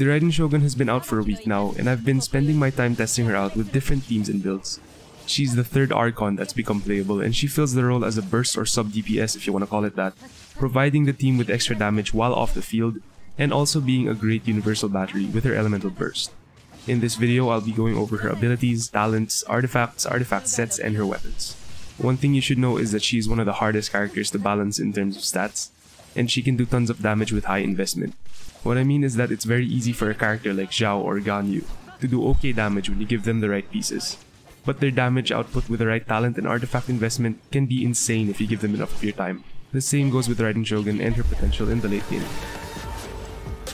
The Raiden Shogun has been out for a week now, and I've been spending my time testing her out with different teams and builds. She's the third Archon that's become playable, and she fills the role as a burst or sub DPS if you want to call it that, providing the team with extra damage while off the field, and also being a great universal battery with her elemental burst. In this video, I'll be going over her abilities, talents, artifacts, artifact sets, and her weapons. One thing you should know is that she is one of the hardest characters to balance in terms of stats, and she can do tons of damage with high investment. What I mean is that it's very easy for a character like Xiao or Ganyu to do okay damage when you give them the right pieces. But their damage output with the right talent and artifact investment can be insane if you give them enough of your time. The same goes with Raiden Shogun and her potential in the late game.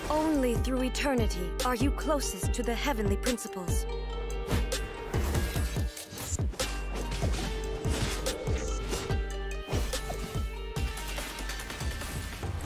Only through eternity are you closest to the heavenly principles.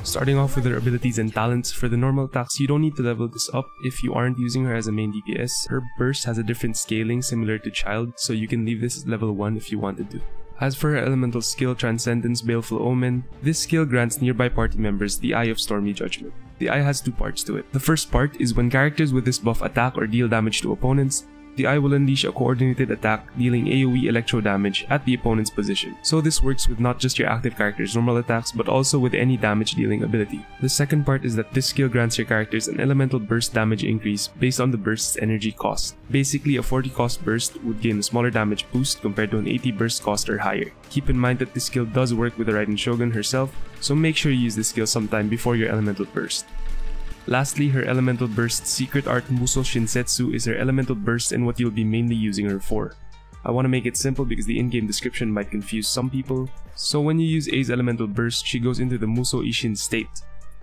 Starting off with her abilities and talents, for the normal attacks you don't need to level this up if you aren't using her as a main DPS. Her burst has a different scaling similar to Child, so you can leave this at level 1 if you wanted to. As for her elemental skill Transcendence Baleful Omen, this skill grants nearby party members the Eye of Stormy Judgment. The eye has two parts to it. The first part is when characters with this buff attack or deal damage to opponents, the eye will unleash a coordinated attack dealing AoE electro damage at the opponent's position. So this works with not just your active character's normal attacks but also with any damage dealing ability. The second part is that this skill grants your characters an elemental burst damage increase based on the burst's energy cost. Basically, a 40 cost burst would gain a smaller damage boost compared to an 80 burst cost or higher. Keep in mind that this skill does work with the Raiden Shogun herself, so make sure you use this skill sometime before your elemental burst. Lastly, her elemental burst secret art Muso Shinsetsu is her elemental burst and what you'll be mainly using her for. I want to make it simple because the in-game description might confuse some people. So when you use A's elemental burst, she goes into the Muso Ishin state,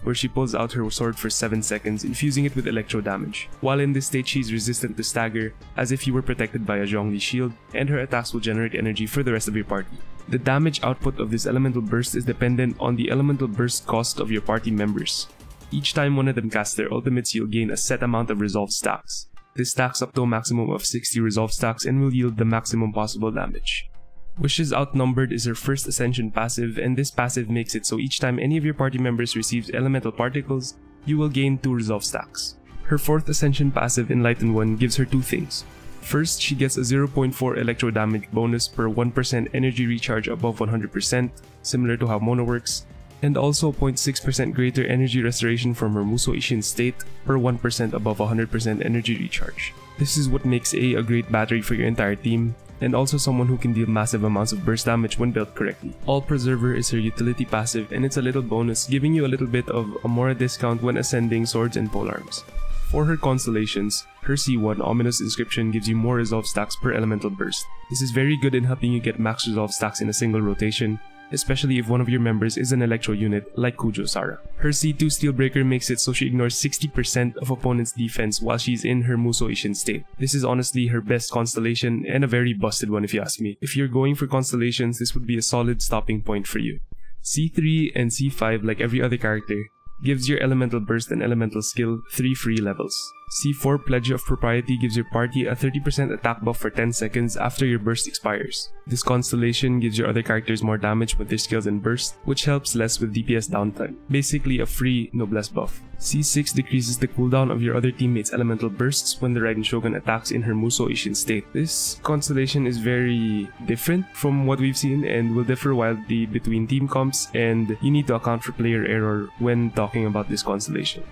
where she pulls out her sword for 7 seconds, infusing it with electro damage. While in this state, she's resistant to stagger, as if you were protected by a Zhongli shield, and her attacks will generate energy for the rest of your party. The damage output of this elemental burst is dependent on the elemental burst cost of your party members. Each time one of them casts their ultimates, you'll gain a set amount of resolve stacks. This stacks up to a maximum of 60 resolve stacks and will yield the maximum possible damage. Wishes Outnumbered is her first ascension passive, and this passive makes it so each time any of your party members receives elemental particles, you will gain 2 resolve stacks. Her fourth ascension passive, Enlightened One, gives her 2 things. First, she gets a 0.4 electro damage bonus per 1% energy recharge above 100%, similar to how Mono works, and also 0.6% greater energy restoration from her Muso Ishin state per 1% above 100% energy recharge. This is what makes a great battery for your entire team, and also someone who can deal massive amounts of burst damage when built correctly. All Preserver is her utility passive, and it's a little bonus, giving you a little bit of a Mora discount when ascending swords and polearms. For her constellations, her C1 Ominous Inscription gives you more resolve stacks per elemental burst. This is very good in helping you get max resolve stacks in a single rotation, especially if one of your members is an electro unit like Kujo Sara. Her C2 Steelbreaker makes it so she ignores 60% of opponent's defense while she's in her Muso Ishin state. This is honestly her best constellation and a very busted one if you ask me. If you're going for constellations, this would be a solid stopping point for you. C3 and C5, like every other character, gives your elemental burst and elemental skill 3 free levels. C4 Pledge of Propriety gives your party a 30% attack buff for 10 seconds after your burst expires. This constellation gives your other characters more damage with their skills and burst, which helps less with DPS downtime. Basically a free noblesse buff. C6 decreases the cooldown of your other teammates' elemental bursts when the Raiden Shogun attacks in her Muso Ishin state. This constellation is very different from what we've seen and will differ wildly between team comps, and you need to account for player error when talking about this constellation.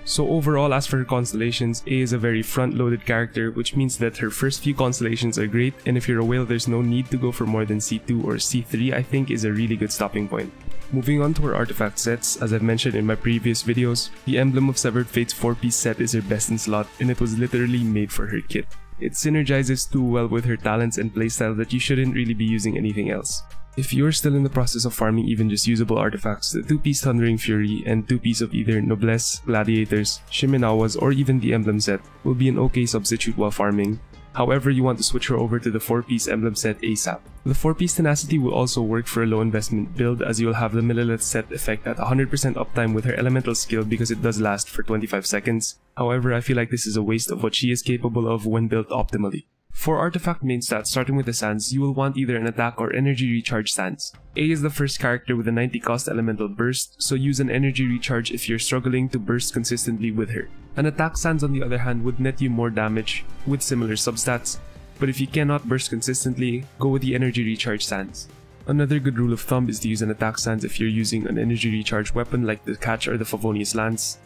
So overall, as for her constellations, A is a very front-loaded character, which means that her first few constellations are great, and if you're a whale, there's no need to go for more than C2 or C3, I think is a really good stopping point. Moving on to her artifact sets, as I've mentioned in my previous videos, the Emblem of Severed Fate's 4-piece set is her best in slot, and it was literally made for her kit. It synergizes too well with her talents and playstyle that you shouldn't really be using anything else. If you're still in the process of farming even just usable artifacts, the 2-piece Thundering Fury and 2-piece of either Noblesse, Gladiators, Shimenawas, or even the Emblem set will be an okay substitute while farming. However, you want to switch her over to the 4-piece Emblem set ASAP. The 4-piece Tenacity will also work for a low investment build, as you'll have the Millilith set effect at 100% uptime with her elemental skill because it does last for 25 seconds. However, I feel like this is a waste of what she is capable of when built optimally. For artifact main stats, starting with the sands, you will want either an attack or energy recharge sands. A is the first character with a 90 cost elemental burst, so use an energy recharge if you're struggling to burst consistently with her. An attack sands on the other hand would net you more damage with similar substats, but if you cannot burst consistently, go with the energy recharge sands. Another good rule of thumb is to use an attack sands if you're using an energy recharge weapon like the catch or the Favonius lance,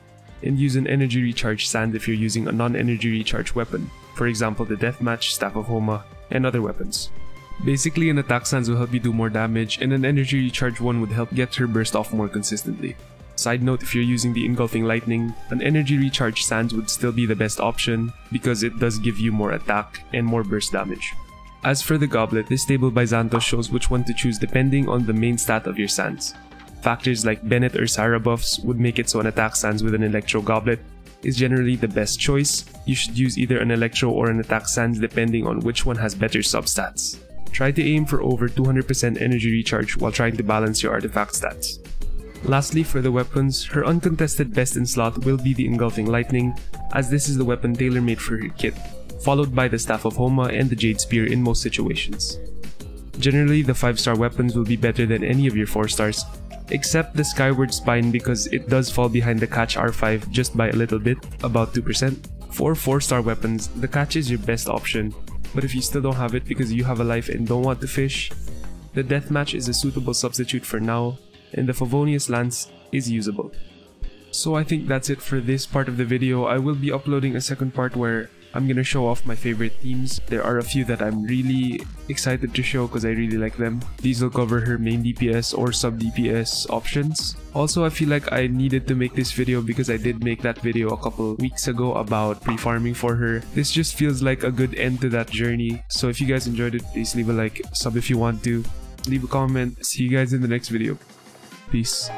and use an energy recharge sand if you're using a non-energy recharge weapon, for example the Deathmatch, Staff of Homa, and other weapons. Basically, an attack sands will help you do more damage, and an energy recharge one would help get her burst off more consistently. Side note, if you're using the Engulfing Lightning, an energy recharge sands would still be the best option because it does give you more attack and more burst damage. As for the goblet, this table by ZЛNTO shows which one to choose depending on the main stat of your sands. Factors like Bennett or Sarah buffs would make it so an attack sands with an Electro Goblet is generally the best choice. You should use either an Electro or an attack sands depending on which one has better substats. Try to aim for over 200% energy recharge while trying to balance your artifact stats. Lastly, for the weapons, her uncontested best in slot will be the Engulfing Lightning, as this is the weapon tailor-made for her kit, followed by the Staff of Homa and the Jade Spear in most situations. Generally, the 5-star weapons will be better than any of your 4-stars, except the Skyward Spine because it does fall behind the Catch R5 just by a little bit, about 2%. For 4-star weapons, the Catch is your best option, but if you still don't have it because you have a life and don't want to fish, the Deathmatch is a suitable substitute for now, and the Favonius lance is usable. So I think that's it for this part of the video. I will be uploading a second part where I'm gonna show off my favorite themes. There are a few that I'm really excited to show because I really like them. These will cover her main DPS or sub DPS options. Also, I feel like I needed to make this video because I did make that video a couple weeks ago about pre-farming for her. This just feels like a good end to that journey. So if you guys enjoyed it, please leave a like, sub if you want to, leave a comment. See you guys in the next video. Peace.